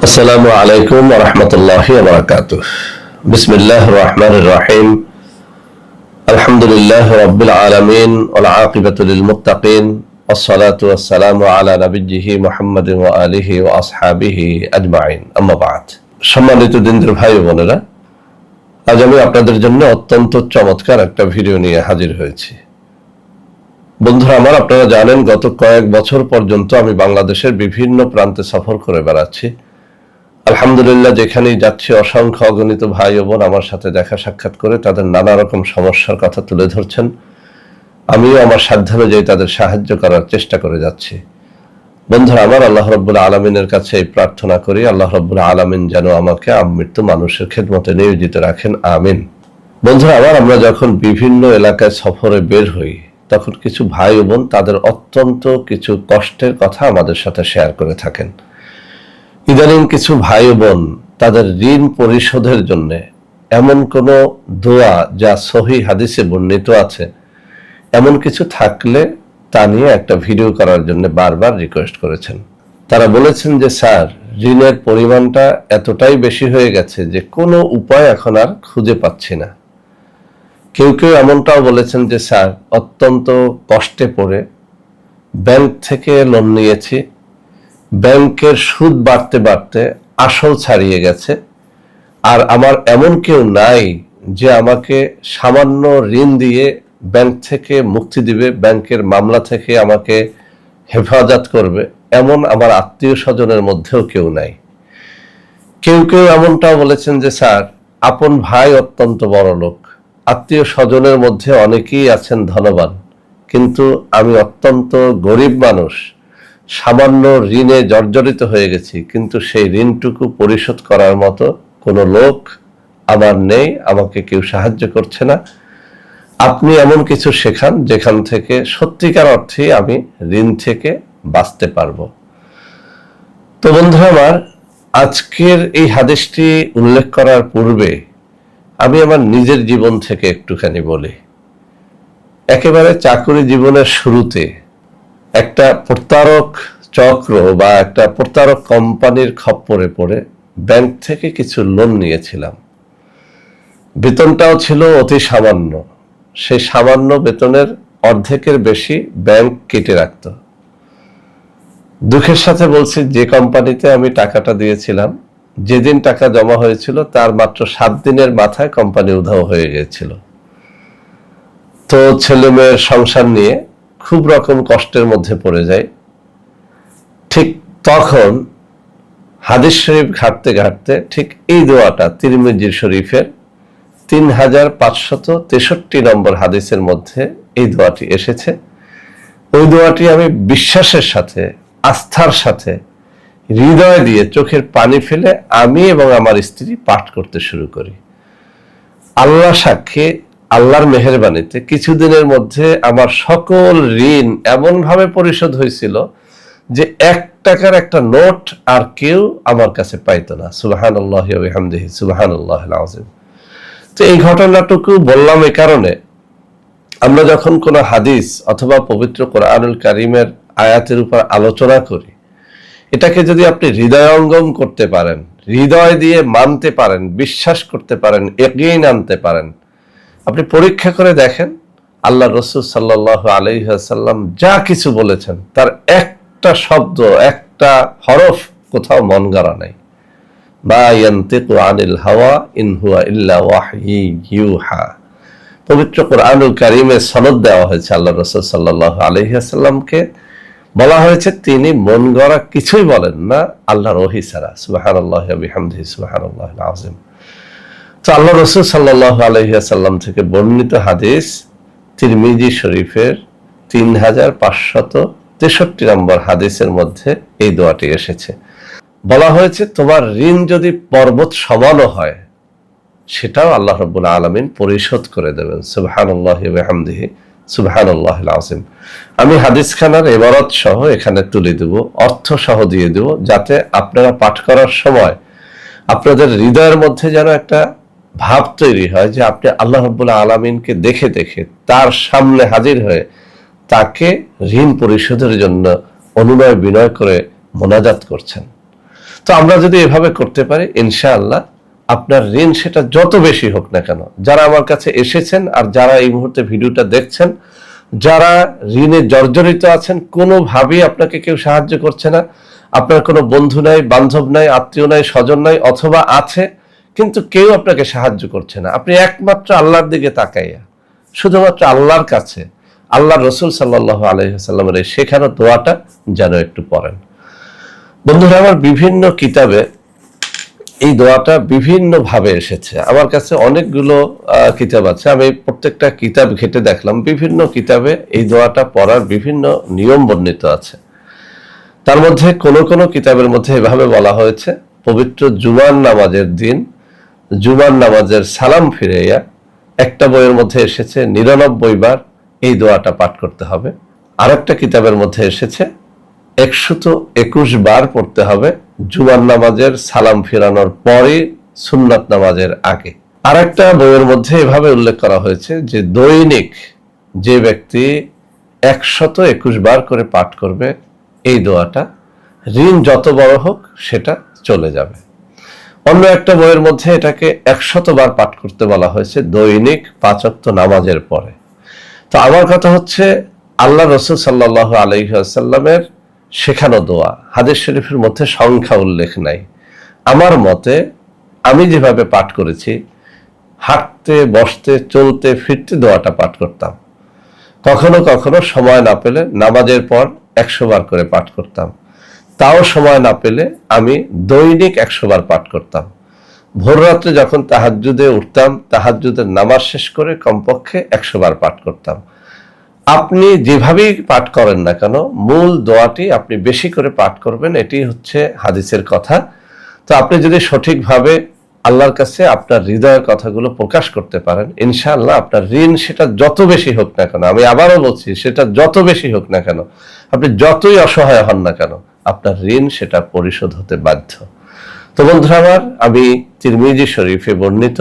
আসসালামু আলাইকুম ওয়া রাহমাতুল্লাহি ওয়া বারাকাতুহু। বিসমিল্লাহির রহমানির রহিম। আলহামদুলিল্লাহি রাব্বিল আলামিন ওয়াল আকিবাতু লিল মুত্তাকিন ওয়াসসালাতু ওয়াসসালামু আলা নাবিয়্যিহি মুহাম্মাদিন ওয়া আলিহি ওয়া আসহাবিহি আজমাইন। আম্মা বা'দ। সম্মানিত দিনদার ভাই ও বোনেরা, আজ আমি আপনাদের জন্য অত্যন্ত চমৎকার একটা ভিডিও নিয়ে হাজির হয়েছি। বন্ধুরা আমার, আপনারা জানেন গত কয়েক বছর পর্যন্ত আমি বাংলাদেশের বিভিন্ন প্রান্তে সফর করে বেড়াচ্ছি। আলহামদুলিল্লাহ, যেখানেই যাচ্ছি অসংখ্য অগণিত ভাই ও বোন আমার সাথে দেখা সাক্ষাৎ করে তাদের নানা রকম সমস্যার কথা তুলে ধরছেন। আমিও আমার সাধ্যানুযায়ী তাদের সাহায্য করার চেষ্টা করে যাচ্ছি। বন্ধুরা আমার, আল্লাহ রাব্বুল আলামিনের কাছে এই প্রার্থনা করি, আল্লাহ রাব্বুল আলামিন যেন আমাকে আমৃত্যু মানুষের খেদমতে নিয়োজিত রাখেন, আমিন। বন্ধুরা আমার, আমরা যখন বিভিন্ন এলাকায় সফরে বের হই তখন কিছু ভাই ও বোন তাদের অত্যন্ত কিছু কষ্টের কথা আমাদের সাথে শেয়ার করে থাকেন। ইদানিং কিছু ভাই ও বোন তাদের ঋণ পরিশোধের জন্য এমন কোনো দোয়া যা সহিহ হাদিসে বর্ণিত আছে এমন কিছু থাকলে তা নিয়ে একটা ভিডিও করার জন্য বারবার রিকোয়েস্ট করেছেন। তারা বলেছেন যে স্যার, ঋণের পরিমাণটা এতটাই বেশি হয়ে গেছে যে কোনো উপায় এখন আর খুঁজে পাচ্ছি না। কেউ কেউ এমনটাও বলেছেন যে স্যার, অত্যন্ত কষ্টে পড়ে ব্যাংক থেকে লোন নিয়েছি, ব্যাংকের সুদ বাড়তে বাড়তে আসল ছাড়িয়ে গেছে, আর আমার এমন কেউ নাই যে আমাকে সামান্য ঋণ দিয়ে ব্যাংক থেকে মুক্তি দিবে, ব্যাংকের মামলা থেকে আমাকে হেফাজত করবে, এমন আমার আত্মীয় স্বজনের মধ্যেও কেউ নাই। কেউ কেউ এমনটাও বলেছেন যে স্যার, আপন ভাই অত্যন্ত বড় লোক, আত্মীয় স্বজনের মধ্যে অনেকেই আছেন ধনবান, কিন্তু আমি অত্যন্ত গরিব মানুষ, সামান্য ঋণে জর্জরিত হয়ে গেছি, কিন্তু সেই ঋণটুকু পরিশোধ করার মতো কোনো লোক আমার নেই, আমাকে কেউ সাহায্য করছে না। আপনি এমন কিছু শেখান যেখান থেকে সত্যিকার অর্থে আমি ঋণ থেকে বাঁচতে পারবো। তো বন্ধুরা আমার, আজকের এই হাদিসটি উল্লেখ করার পূর্বে আমি আমার নিজের জীবন থেকে একটুখানি বলি। একেবারে চাকরি জীবনের শুরুতে একটা প্রতারক চক্র বা একটা প্রতারক কোম্পানির খপ্পরে পড়ে ব্যাংক থেকে কিছু লোন নিয়েছিলাম। বেতনটাও ছিল অতি সামান্য, সেই সামান্য বেতনের অর্ধেকের বেশি ব্যাংক কেটে রাখত। দুঃখের সাথে বলছি, যে কোম্পানিতে আমি টাকাটা দিয়েছিলাম, যেদিন টাকা জমা হয়েছিল তার মাত্র 7 দিনের মাথায় কোম্পানি উধাও হয়ে গিয়েছিল। তো ছেলে মেয়ের সংসার নিয়ে খুব রকম কষ্টের মধ্যে পড়ে যায়। ঠিক তখন হাদিস শরীফ ঘাটতে ঘাটতে ঠিক এই দোয়াটা তিরমিজি শরীফের 3563 নম্বর হাদিসের মধ্যে এই দোয়াটি এসেছে। ওই দোয়াটি আমি বিশ্বাসের সাথে, আস্থার সাথে, হৃদয় দিয়ে চোখের পানি ফেলে আমি এবং আমার স্ত্রী পাঠ করতে শুরু করি। আল্লাহ সাক্ষী, আল্লাহর মেহেরবানিতে কিছুদিনের মধ্যে আমার সকল ঋণ এমন ভাবে পরিশোধ হয়েছিল যে 1 টাকার একটা নোট আর কেউ আমার কাছে পাইতো না। সুবহানাল্লাহি ওয়া বিহামদিহি, সুবহানাল্লাহিল আযীম। তো এই ঘটনাটুকু বললাম এই কারণে, আমরা যখন কোনো হাদিস অথবা পবিত্র কোরআনুল কারীমের আয়াতের উপর আলোচনা করি, এটাকে যদি আপনি হৃদয়ঙ্গম করতে পারেন, হৃদয় দিয়ে মানতে পারেন, বিশ্বাস করতে পারেন, ইয়াকিন আনতে পারেন, আপনি পরীক্ষা করে দেখেন আল্লাহ রাসূল সাল্লাল্লাহু আলাইহি ওয়াসাল্লাম যা কিছু বলেছেন তার একটা শব্দ, একটা হরফ কোথাও মন গড়া নাই। মা ইয়ানতিকু আনিল হাওয়া ইন হুয়া ইল্লা ওয়াহয়ি ইউহা। পবিত্র কোরআনুল কারীমে সনদ দেওয়া হয়েছে আল্লাহ রাসূল সাল্লাল্লাহু আলাইহি ওয়াসাল্লামকে, বলা হয়েছে তিনি মন গড়া কিছুই বলেন না আল্লাহর ওহী ছাড়া। সুবহানাল্লাহি ওয়া বিহামদিহি, সুবহানাল্লাহিল আযীম। তো আল্লাহ রাসূল সাল্লাল্লাহু আলাইহি ওয়াসাল্লাম থেকে বর্ণিত হাদিস তিরমিজি শরীফের 3563 নম্বর হাদিসের মধ্যে এই দোয়াটি এসেছে। বলা হয়েছে, তোমার ঋণ যদি পর্বত সমানও হয় সেটাও আল্লাহ রাব্বুল আলামিন পরিশোধ করে দেবেন। সুবহানাল্লাহি ওয়া বিহামদিহি, সুবহানাল্লাহিল আযীম। আমি হাদিসখানার ইবারত সহ এখানে তুলে দেব, অর্থ সহ দিয়ে দেব, যাতে আপনারা পাঠ করার সময় আপনাদের হৃদয়ের মধ্যে যেন একটা ভাব তৈরি হয় যে আপনি আল্লাহ রাব্বুল আলামিনকে দেখে দেখে তার সামনে হাজির হয়ে তাকে ঋণ পরিশোধের জন্য অনুনয় বিনয় করে মোনাজাত করছেন। তো তো আমরা যদি এভাবে করতে পারি, ইনশাআল্লাহ আপনার ঋণ সেটা যত বেশি হোক না কেন, যারা আমার কাছে এসেছেন আর যারা এই মুহূর্তে ভিডিওটা দেখছেন, যারা ঋণে জর্জরিত আছেন, কোনোভাবেই আপনাকে কেউ সাহায্য করছে না, আপনার কোনো বন্ধু নাই, বান্ধব নাই, আত্মীয় নাই, স্বজন নাই, অথবা আছে কিন্তু কেউ আপনাকে সাহায্য করছে না, আপনি একমাত্র আল্লাহর দিকে তাকাইয়া শুধুমাত্র আল্লাহর কাছে আল্লাহ রসুল সাল্লাল্লাহু আলাইহি ওয়াসাল্লামের এই শেখানো দোয়াটা যেন একটু পড়েন। বন্ধুরা, আমার বিভিন্ন কিতাবে এই দোয়াটা বিভিন্ন ভাবে এসেছে। আমার কাছে অনেকগুলো কিতাব আছে, আমি প্রত্যেকটা কিতাব ঘেটে দেখলাম, বিভিন্ন কিতাবে এই দোয়াটা পড়ার বিভিন্ন নিয়ম বর্ণিত আছে। তার মধ্যে কোনো কোনো কিতাবের মধ্যে এভাবে বলা হয়েছে, পবিত্র জুমার নামাজের দিন জুমার নামাজের সালাম ফিরাইয়া, একটা বইয়ের মধ্যে এসেছে 99 বার এই দোয়াটা পাঠ করতে হবে। আরেকটা কিতাবের মধ্যে এসেছে 121 বার পড়তে হবে জুমার নামাজের সালাম ফিরানোর পরে সুন্নাত নামাজের আগে। আরেকটা বইয়ের মধ্যে এভাবে উল্লেখ করা হয়েছে যে দৈনিক যে ব্যক্তি 121 বার করে পাঠ করবে এই দোয়াটা, ঋণ যত বড় হোক সেটা চলে যাবে। অন্য একটা বইয়ের মধ্যে এটাকে 100 বার পাঠ করতে বলা হয়েছে দৈনিক 5 ওয়াক্ত নামাজের পরে। তো আমার কথা হচ্ছে, আল্লাহ রসুল সাল্লাল্লাহু আলাইহি ওয়াসাল্লামের শেখানো দোয়া, হাদিস শরীফের মধ্যে সংখ্যা উল্লেখ নাই। আমার মতে আমি যেভাবে পাঠ করেছি, হাঁটতে, বসতে, চলতে, ফিরতে দোয়াটা পাঠ করতাম। কখনো কখনো সময় না পেলে নামাজের পর 100 বার করে পাঠ করতাম। তাও সময় না পেলে আমি দৈনিক 100 বার পাঠ করতাম। ভোর রাত্রে যখন তাহাজ্জুদে উঠতাম, তাহাজ্জুদের নামাজ শেষ করে কমপক্ষে 100 বার পাঠ করতাম। আপনি যেভাবেই পাঠ করেন না কেন, মূল দোয়াটি আপনি বেশি করে পাঠ করবেন, এটি হচ্ছে হাদিসের কথা। তো আপনি যদি সঠিকভাবে আল্লাহর কাছে আপনার হৃদয়ের কথাগুলো প্রকাশ করতে পারেন, ইনশাআল্লাহ আপনার ঋণ সেটা যত বেশি হোক না কেন, আমি আবারও বলছি, সেটা যত বেশি হোক না কেন, আপনি যতই অসহায় হন না কেন, আপনার ঋণ সেটা পরিশোধ হতে বাধ্য। তো বন্ধুরা আমার, আমি তিরমিজি শরীফে বর্ণিত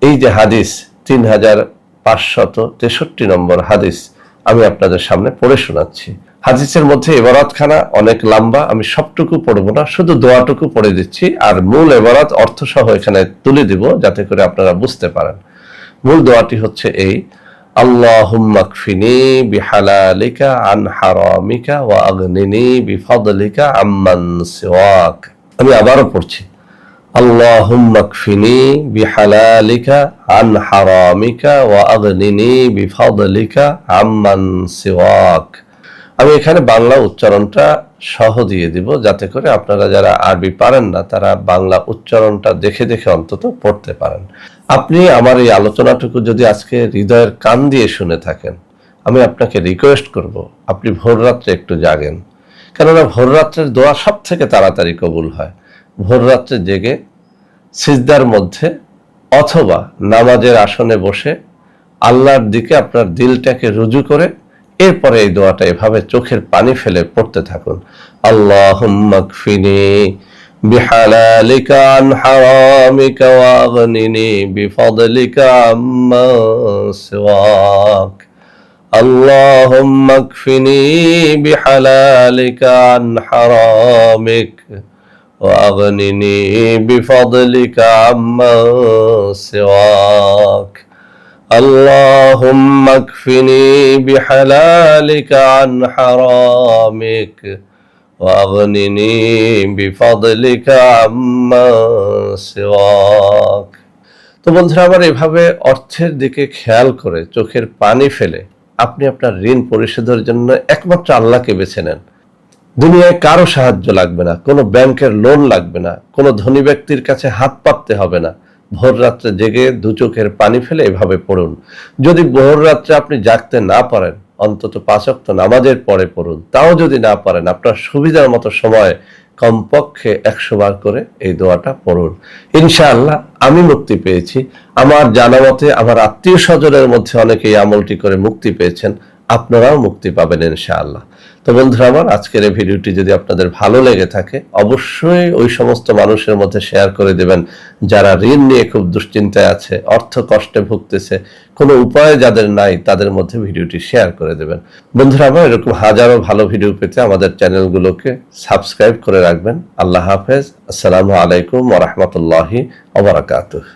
এই যে হাদিস 3563 নম্বর হাদিস আমি আপনাদের সামনে পড়ে শোনাচ্ছি। হাদিসের মধ্যে ইবারাতখানা অনেক লম্বা, আমি সবটুকু পড়বো না, শুধু দোয়াটুকু পড়ে দিচ্ছি, আর মূল ইবারাত অর্থ সহ এখানে তুলে দিব যাতে করে আপনারা বুঝতে পারেন। মূল দোয়াটি হচ্ছে এই, আল্লাহুম্মা কফিনি বিহালালিকা আন হারামিকা ওয়া আগনিনি বিফাদলিকা আম্মান সিওয়াক। আমি আবারও পড়ছি, আল্লাহুম্মা কফিনি বিহালালিকা আন হারামিকা ওয়া আগনিনি বিফাদলিকা আম্মান সিওয়াক। আমি এখানে বাংলা উচ্চারণটা সহ দিয়ে দিব যাতে করে আপনারা যারা আরবি পারেন না তারা বাংলা উচ্চারণটা দেখে দেখে অন্তত পড়তে পারেন। আপনি আমার এই আলোচনাটুকু যদি আজকে হৃদয়ের কান দিয়ে শুনে থাকেন, আমি আপনাকে রিকোয়েস্ট করব আপনি ভোর রাত্রে একটু জাগেন, কেননা ভোর রাত্রের দোয়া সব থেকে তাড়াতাড়ি কবুল হয়। ভোর রাত্রে জেগে সিজদার মধ্যে অথবা নামাজের আসনে বসে আল্লাহর দিকে আপনার দিলটাকে রুজু করে এরপরে এই দোয়াটা এভাবে চোখের পানি ফেলে পড়তে থাকুন, আল্লাহুম্মা কফিনি বিহালালিকা আন হারামিকা ওয়া আগনিনি বিফাদলিকা আম্মা সিওয়াক। আল্লাহুম্মা কফিনি বিহালালিকা আন হারামিকা ওয়া আগনিনি বিফাদলিকা আম্মা সিওয়াক। اللهم اكفني بحلالك عن حرامك واغنني بفضلك عما سواك। তো বন্ধুরা আমার, এভাবে অর্থের দিকে খেয়াল করে চোখের পানি ফেলে আপনি আপনার ঋণ পরিশোধের জন্য একমাত্র আল্লাহকে বেছে নেন। দুনিয়ায় কারো সাহায্য লাগবে না, কোনো ব্যাংকের লোন লাগবে না, কোনো ধনী ব্যক্তির কাছে হাত পাততে হবে না। ভোর রাত্রে জেগে দু চোখের পানি ফেলে এভাবে পড়ুন। যদি ভোর রাত্রে আপনি জাগতে না পারেন, অন্তত 5 ওয়াক্ত নামাজের পরে পড়ুন। তাও যদি না পারেন, আপনার সুবিধার মতো সময় কমপক্ষে 100 বার করে এই দোয়াটা পড়ুন। ইনশাআল্লাহ আমি মুক্তি পেয়েছি, আমার জানা মতে আমার আত্মীয় স্বজনের মধ্যে অনেকে এই আমলটি করে মুক্তি পেয়েছেন। আপনারাও মুক্তি পাবেন ইনশাআল্লাহ। তো বন্ধুরা আমার, আজকের এই ভিডিওটি যদি আপনাদের ভালো লেগে থাকে অবশ্যই ওই সমস্ত মানুষের মধ্যে শেয়ার করে দেবেন যারা ঋণ নিয়ে খুব দুশ্চিন্তায় আছে, অর্থ কষ্টে ভুগতেছে, কোনো উপায় যাদের নাই, তাদের মধ্যে ভিডিওটি শেয়ার করে দেবেন। বন্ধুরা আমার, এরকম হাজারো ভালো ভিডিও পেতে আমাদের চ্যানেলগুলোকে সাবস্ক্রাইব করে রাখবেন। আল্লাহ হাফেজ। আসসালামু আলাইকুম ওয়া রাহমাতুল্লাহি ওয়া বারাকাতুহু।